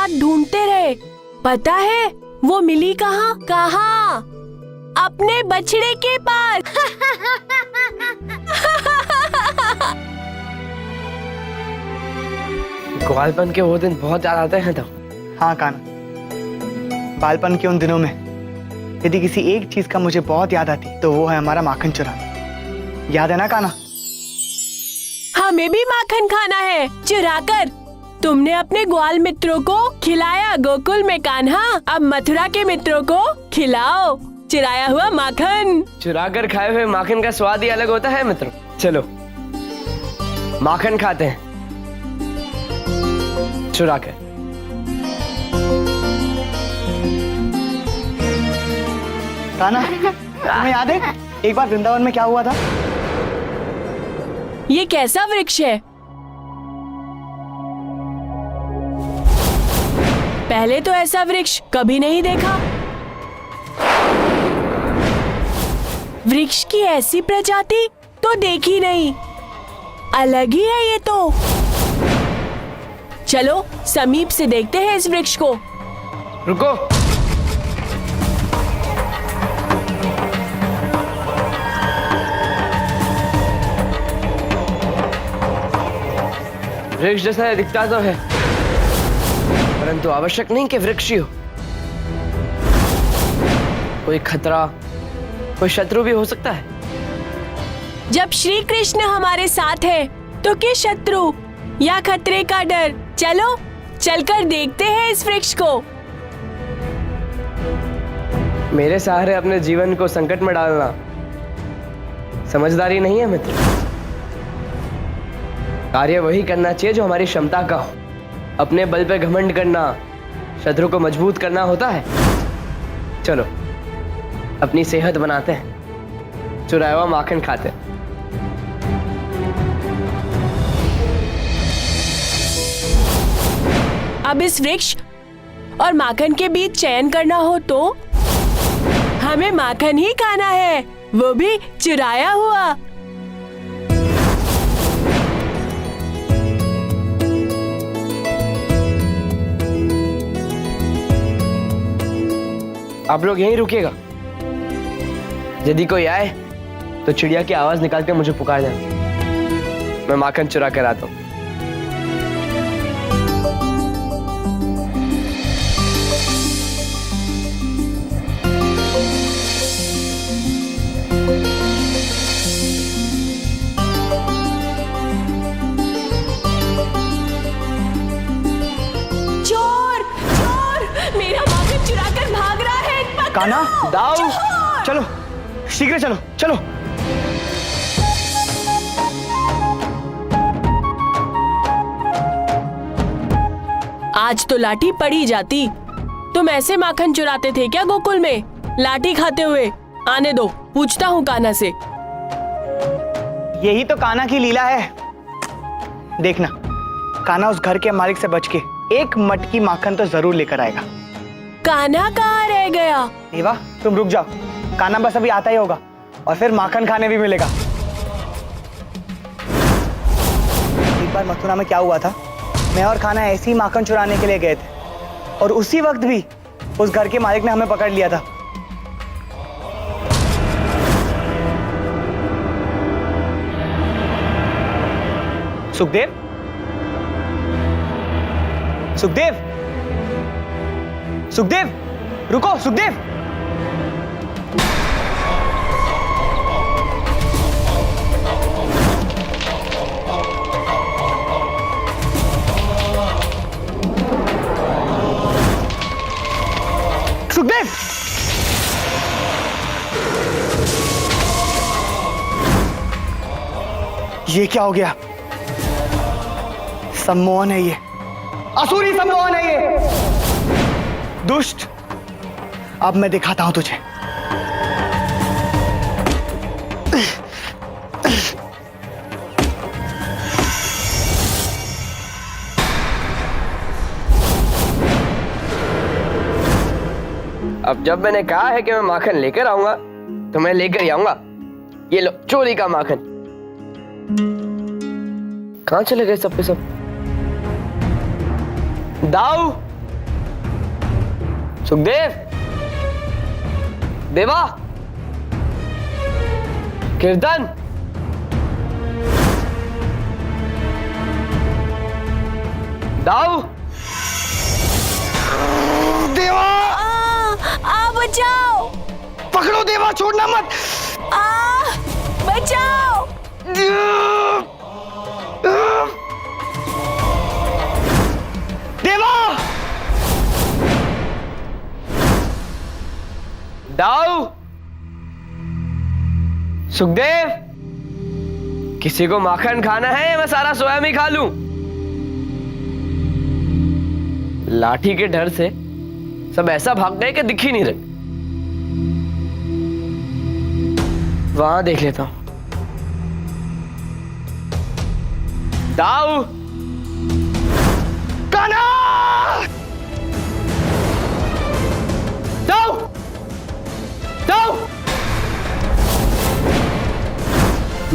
रात ढूंढते रहे, पता है वो मिली कहाँ? कहाँ? अपने बछड़े के पास। ग्वालपन के वो दिन बहुत याद आते हैं। तो हाँ काना, बालपन के उन दिनों में यदि किसी एक चीज का मुझे बहुत याद आती तो वो है हमारा माखन चुराना। याद है ना काना? हमें भी माखन खाना है चुराकर। तुमने अपने ग्वाल मित्रों को खिलाया गोकुल में कान्हा, अब मथुरा के मित्रों को खिलाओ चुराया हुआ माखन। चुरा कर खाए हुए माखन का स्वाद ही अलग होता है मित्रों। चलो माखन खाते हैं चुरा कर। काना, तुम्हें याद है एक बार वृंदावन में क्या हुआ था? ये कैसा वृक्ष है? पहले तो ऐसा वृक्ष कभी नहीं देखा। वृक्ष की ऐसी प्रजाति तो देखी नहीं, अलग ही है ये तो। चलो समीप से देखते हैं इस वृक्ष को। रुको, वृक्ष जैसा दिखता तो है, परंतु आवश्यक नहीं कि वृक्ष ही हो। कोई खतरा, कोई शत्रु भी हो सकता है। जब श्री कृष्ण हमारे साथ है तो किस शत्रु या खतरे का डर? चलो चलकर देखते हैं इस वृक्ष को। मेरे सहारे अपने जीवन को संकट में डालना समझदारी नहीं है मित्र। कार्य वही करना चाहिए जो हमारी क्षमता का हो। अपने बल पे घमंड करना शत्रु को मजबूत करना होता है। चलो अपनी सेहत बनाते हैं, चुराया हुआ माखन खाते हैं। अब इस वृक्ष और माखन के बीच चयन करना हो तो हमें माखन ही खाना है, वो भी चुराया हुआ। आप लोग यहीं रुकिएगा। यदि कोई आए तो चिड़िया की आवाज निकाल कर मुझे पुकार देना, मैं माखन चुरा कर आता हूं। चोर चोर, मेरा माखन चुरा कर भाग रहा है। पकड़ो, काना, दाऊ, चोर! चलो शीघ्र चलो चलो। आज तो लाठी पड़ी जाती। तुम ऐसे माखन चुराते थे क्या गोकुल में, लाठी खाते हुए? आने दो, पूछता हूँ कान्हा से। यही तो कान्हा की लीला है। देखना, कान्हा उस घर के मालिक से बच के एक मटकी माखन तो जरूर लेकर आएगा। कान्हा कहाँ रह गया? देवा, तुम रुक जाओ, कान्हा बस अभी आता ही होगा और फिर माखन खाने भी मिलेगा। एक बार मथुरा में क्या हुआ था, मैं और कान्हा ऐसे ही माखन चुराने के लिए गए थे और उसी वक्त भी उस घर के मालिक ने हमें पकड़ लिया था। सुखदेव, सुखदेव, सुखदेव, रुको सुखदेव। सुखदेव, ये क्या हो गया? सम्मोहन है ये, असुरी सम्मोहन है ये। दुष्ट, अब मैं दिखाता हूं तुझे। अब जब मैंने कहा है कि मैं माखन लेकर आऊंगा तो मैं लेकर ही आऊंगा। ये लो चोरी का माखन। कहां चले गए सब के सब? दाऊ, सुखदेव, देवा, कीर्तन, दाऊ, देवा, बचाओ, पकड़ो देवा, छोड़ना मत। बचाओ। देवा, दाऊ, सुखदेव, किसी को माखन खाना है या मैं सारा स्वयं ही खा लूं? लाठी के डर से सब ऐसा भाग गए कि दिख ही नहीं रहे। वहां देख लेता हूं। दाऊ, कान्हा, दाऊ, दाऊ,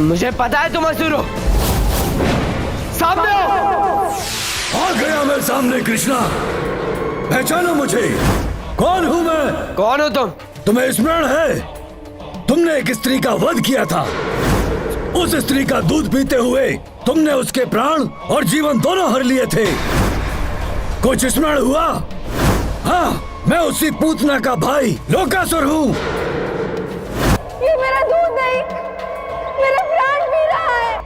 मुझे पता है तुम असुर हो। सामने आओ। आ गया मैं सामने कृष्णा, पहचानो मुझे, कौन हूं मैं? कौन हो तुम? तुम्हें स्मरण है, तुमने एक स्त्री का वध किया था। उस स्त्री का दूध पीते हुए तुमने उसके प्राण और जीवन दोनों हर लिए थे। कुछ स्मरण हुआ? हाँ, मैं उसी पूतना का भाई लोकासुर हूँ। ये मेरा दूध नहीं, मेरा प्राण पी रहा है।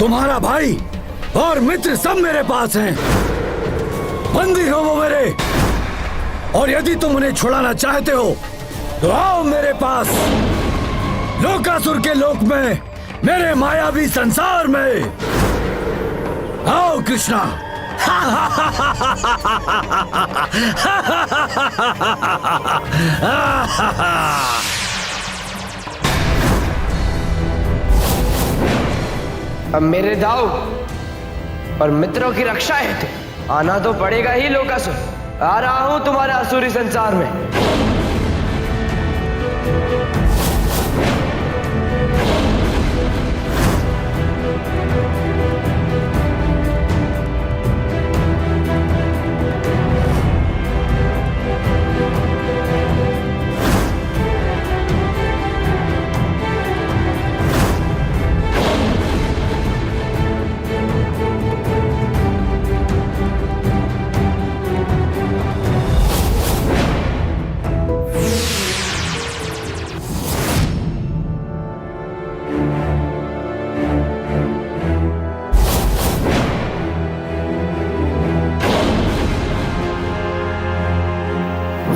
तुम्हारा भाई और मित्र सब मेरे पास हैं। बंदी हो वो मेरे, और यदि तुम उन्हें छुड़ाना चाहते हो तो आओ मेरे पास, लोकासुर के लोक में, मेरे मायावी संसार में। आओ कृष्णा। अब मेरे दाऊ और मित्रों की रक्षा हेतु आना तो पड़ेगा ही लोकासुर। आ रहा हूं तुम्हारे असुरी संसार में।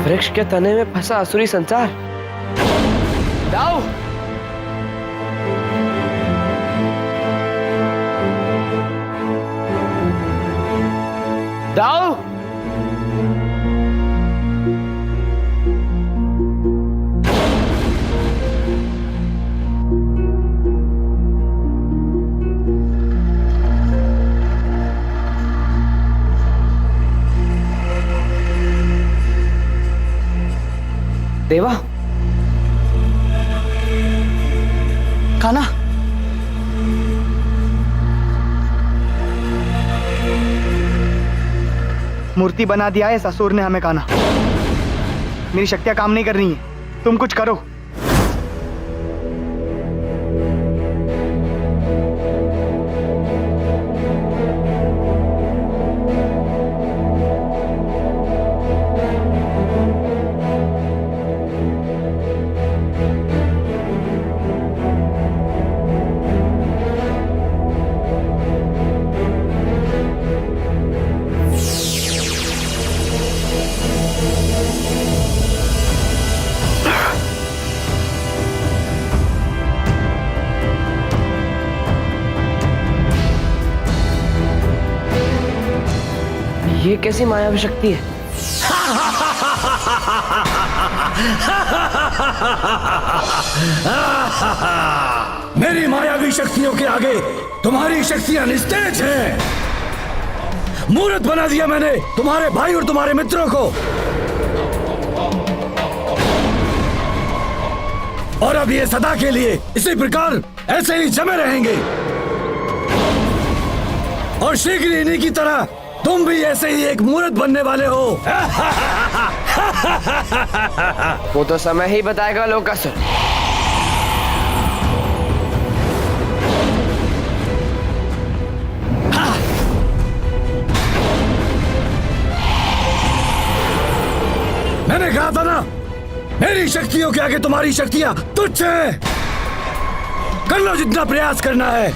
वृक्ष के तने में फंसा असुरी संसार। दाऊ, दाऊ, देवा, कान्हा, मूर्ति बना दिया है इस असुर ने हमें, कान्हा। मेरी शक्तियां काम नहीं कर रही हैं, तुम कुछ करो। ये कैसी मायावी शक्ति है? मेरी मायावी शक्तियों के आगे तुम्हारी शक्तियां निस्तेज हैं। मूर्त बना दिया मैंने तुम्हारे भाई और तुम्हारे मित्रों को। और अब ये सदा के लिए इसी प्रकार ऐसे ही जमे रहेंगे। और शीघ्र इन्हीं की तरह तुम भी ऐसे ही एक मूर्त बनने वाले हो। वो तो समय ही बताएगा लोकासुर। मैंने कहा था ना, मेरी शक्तियों के आगे तुम्हारी शक्तियां तुच्छ हैं। कर लो जितना प्रयास करना है,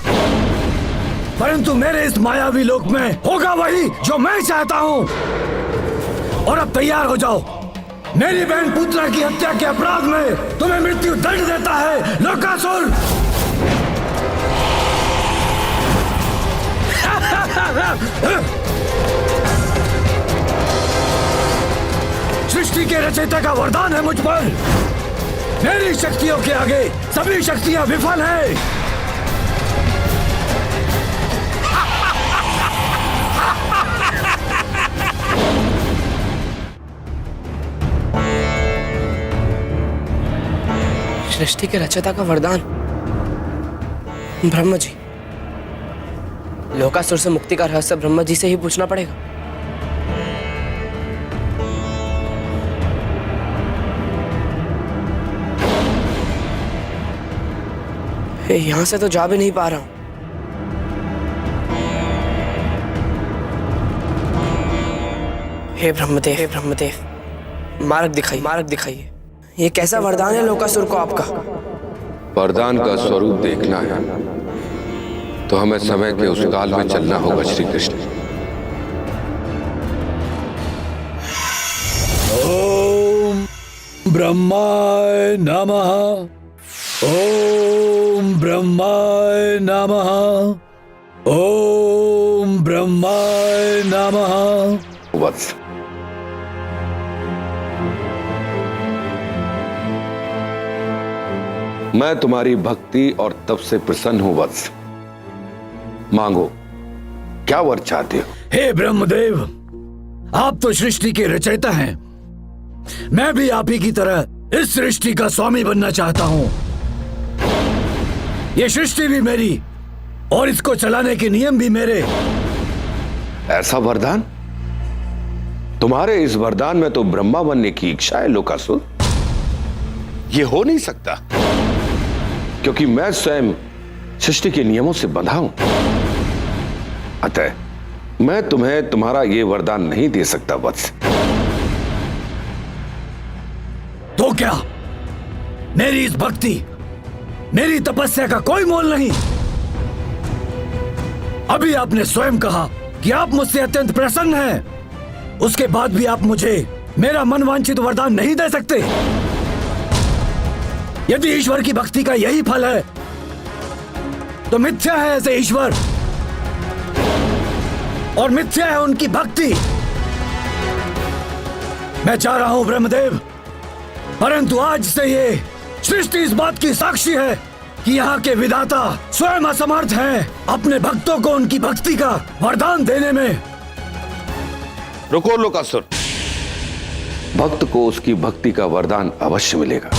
परंतु मेरे इस मायावी लोक में होगा वही जो मैं चाहता हूं। और अब तैयार हो जाओ, मेरी बहन पुत्रा की हत्या के अपराध में तुम्हें मृत्यु दंड देता है लोकासुर। सृष्टि के रचयिता का वरदान है मुझ पर। मेरी शक्तियों के आगे सभी शक्तियां विफल हैं। सृष्टि के रचयिता का वरदान। ब्रह्मा जी, लोकासुर से मुक्ति का रहस्य ब्रह्मा जी से ही पूछना पड़ेगा। यहां से तो जा भी नहीं पा रहा हूं। हे ब्रह्मदेव, हे ब्रह्मदेव, मार्ग दिखाइए। ये कैसा वरदान है लोकासुर को आपका? वरदान का स्वरूप देखना है तो हमें समय के उस काल में चलना होगा श्री कृष्ण। ओम ब्रह्माय नमः। ओम ब्रह्माय नमः। ओम ब्रह्माय नमः। वत्स, मैं तुम्हारी भक्ति और तप से प्रसन्न हूं वत्स। मांगो, क्या वर चाहते हो? हे ब्रह्मदेव, आप तो सृष्टि के रचयिता हैं। मैं भी आप ही की तरह इस सृष्टि का स्वामी बनना चाहता हूं। ये सृष्टि भी मेरी और इसको चलाने के नियम भी मेरे। ऐसा वरदान? तुम्हारे इस वरदान में तो ब्रह्मा बनने की इच्छा है लोकासुर। ये हो नहीं सकता, क्योंकि मैं स्वयं सृष्टि के नियमों से बंधा हूं। अतः मैं तुम्हें तुम्हारा ये वरदान नहीं दे सकता वत्स। तो क्या मेरी इस भक्ति, मेरी तपस्या का कोई मोल नहीं? अभी आपने स्वयं कहा कि आप मुझसे अत्यंत प्रसन्न हैं। उसके बाद भी आप मुझे मेरा मनवांछित वरदान नहीं दे सकते। यदि ईश्वर की भक्ति का यही फल है तो मिथ्या है ऐसे ईश्वर, और मिथ्या है उनकी भक्ति। मैं चाह रहा हूं ब्रह्मदेव, परंतु आज से ये सृष्टि इस बात की साक्षी है कि यहाँ के विधाता स्वयं असमर्थ हैं अपने भक्तों को उनकी भक्ति का वरदान देने में। रुको लोकासुर, भक्त को उसकी भक्ति का वरदान अवश्य मिलेगा।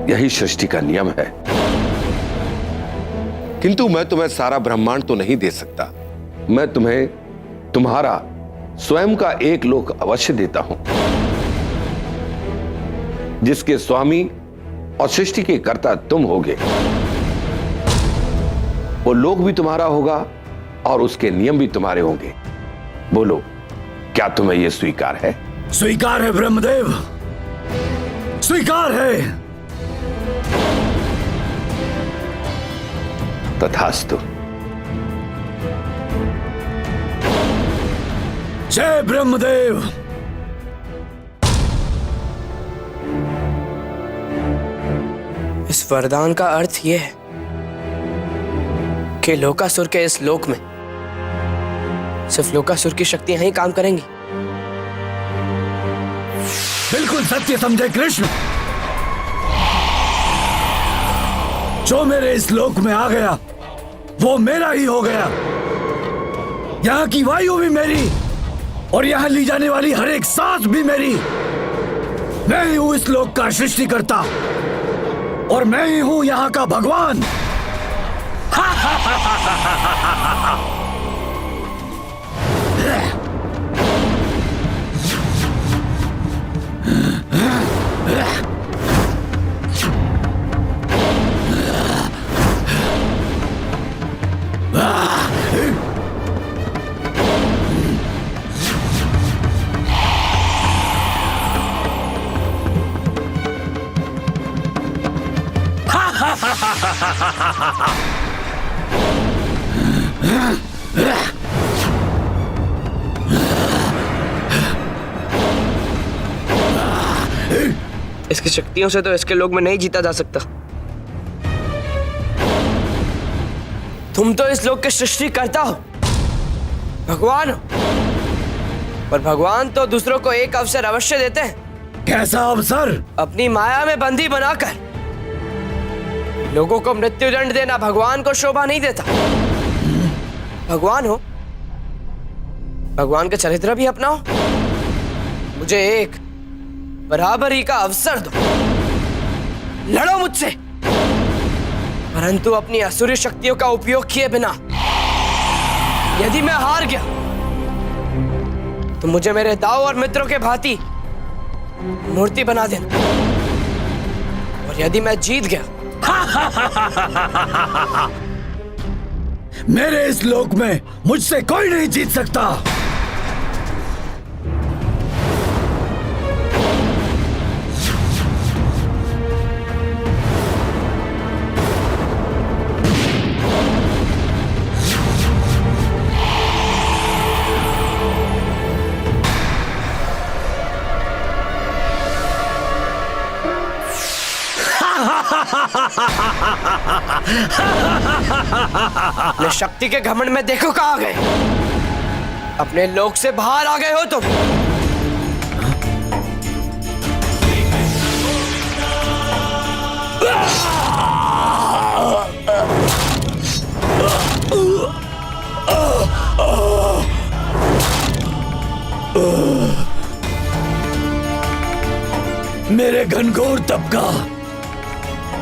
यही सृष्टि का नियम है। किंतु मैं तुम्हें सारा ब्रह्मांड तो नहीं दे सकता। मैं तुम्हें तुम्हारा स्वयं का एक लोक अवश्य देता हूं, जिसके स्वामी और सृष्टि के कर्ता तुम होगे। वो लोक भी तुम्हारा होगा और उसके नियम भी तुम्हारे होंगे। बोलो, क्या तुम्हें यह स्वीकार है? स्वीकार है ब्रह्मदेव, स्वीकार है। तथास्तु। जय ब्रह्मदेव। इस वरदान का अर्थ यह है कि लोकासुर के इस लोक में सिर्फ लोकासुर की शक्तियां ही काम करेंगी। बिल्कुल सत्य समझे कृष्ण। जो मेरे इस लोक में आ गया वो मेरा ही हो गया। यहाँ की वायु भी मेरी और यहाँ ली जाने वाली हर एक सांस भी मेरी। मैं ही हूं इस लोक का सृष्टिकर्ता और मैं ही हूं यहाँ का भगवान। इसकी शक्तियों से तो इसके लोक में नहीं जीता जा सकता। तुम तो इस लोक के सृष्टिकर्ता हो, भगवान हो, पर भगवान तो दूसरों को एक अवसर अवश्य देते हैं। कैसा अवसर? अपनी माया में बंदी बनाकर लोगों को मृत्युदंड देना भगवान को शोभा नहीं देता। भगवान हो, भगवान का चरित्र भी अपनाओ। मुझे एक बराबरी का अवसर दो, लड़ो मुझसे, परंतु अपनी असुरी शक्तियों का उपयोग किए बिना। यदि मैं हार गया तो मुझे मेरे दाऊ और मित्रों के भांति मूर्ति बना देना, और यदि मैं जीत गया मेरे इस लोक में मुझसे कोई नहीं जीत सकता। अपने शक्ति के घमंड में देखो कहां गए। अपने लोक से बाहर आ गए हो तुम। मेरे घनघोर तप का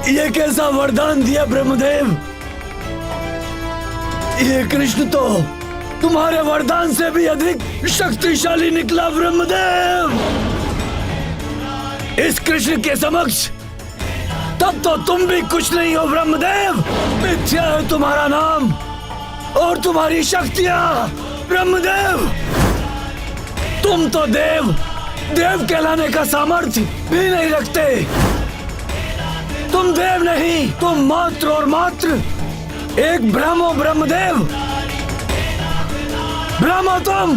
ये कैसा वरदान दिया ब्रह्मदेव। ये कृष्ण तो तुम्हारे वरदान से भी अधिक शक्तिशाली निकला ब्रह्मदेव। इस कृष्ण के समक्ष तब तो तुम भी कुछ नहीं हो ब्रह्मदेव। मिथ्या है तुम्हारा नाम और तुम्हारी शक्तियां ब्रह्मदेव। तुम तो देव कहलाने का सामर्थ्य भी नहीं रखते। तुम देव नहीं, तुम मात्र और मात्र एक ब्रह्म हो ब्रह्मदेव। ब्रह्म हो तुम।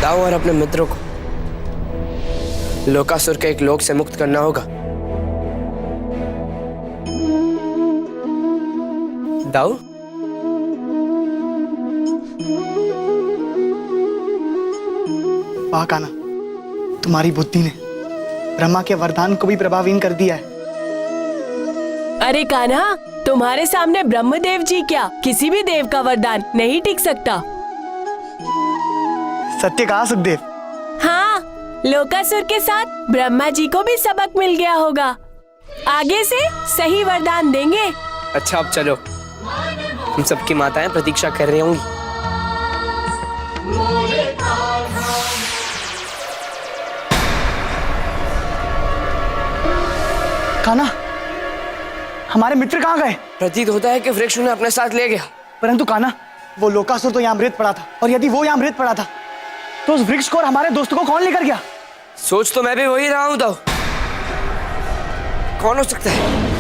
दाऊ और अपने मित्रों को लोकासुर के एक लोक से मुक्त करना होगा। दाऊ, वाह कान्हा, तुम्हारी बुद्धि ने ब्रह्मा के वरदान को भी प्रभावहीन कर दिया है। अरे कान्हा, तुम्हारे सामने ब्रह्मदेव जी क्या, किसी भी देव का वरदान नहीं टिक सकता। सत्य कहा सुखदेव। हाँ, लोकासुर के साथ ब्रह्मा जी को भी सबक मिल गया होगा। आगे से सही वरदान देंगे। अच्छा अब चलो, हम सबकी माताएं प्रतीक्षा कर रही होंगी। कान्हा, हमारे मित्र कहाँ गए? प्रतीत होता है कि वृक्ष उन्हें अपने साथ ले गया। परंतु कान्हा, वो लोकासुर तो यहाँ मृत पड़ा था, और यदि वो यहाँ मृत पड़ा था तो उस वृक्ष को और हमारे दोस्तों को कौन लेकर गया? सोच तो मैं भी वही रहा हूं। तो कौन हो सकता है?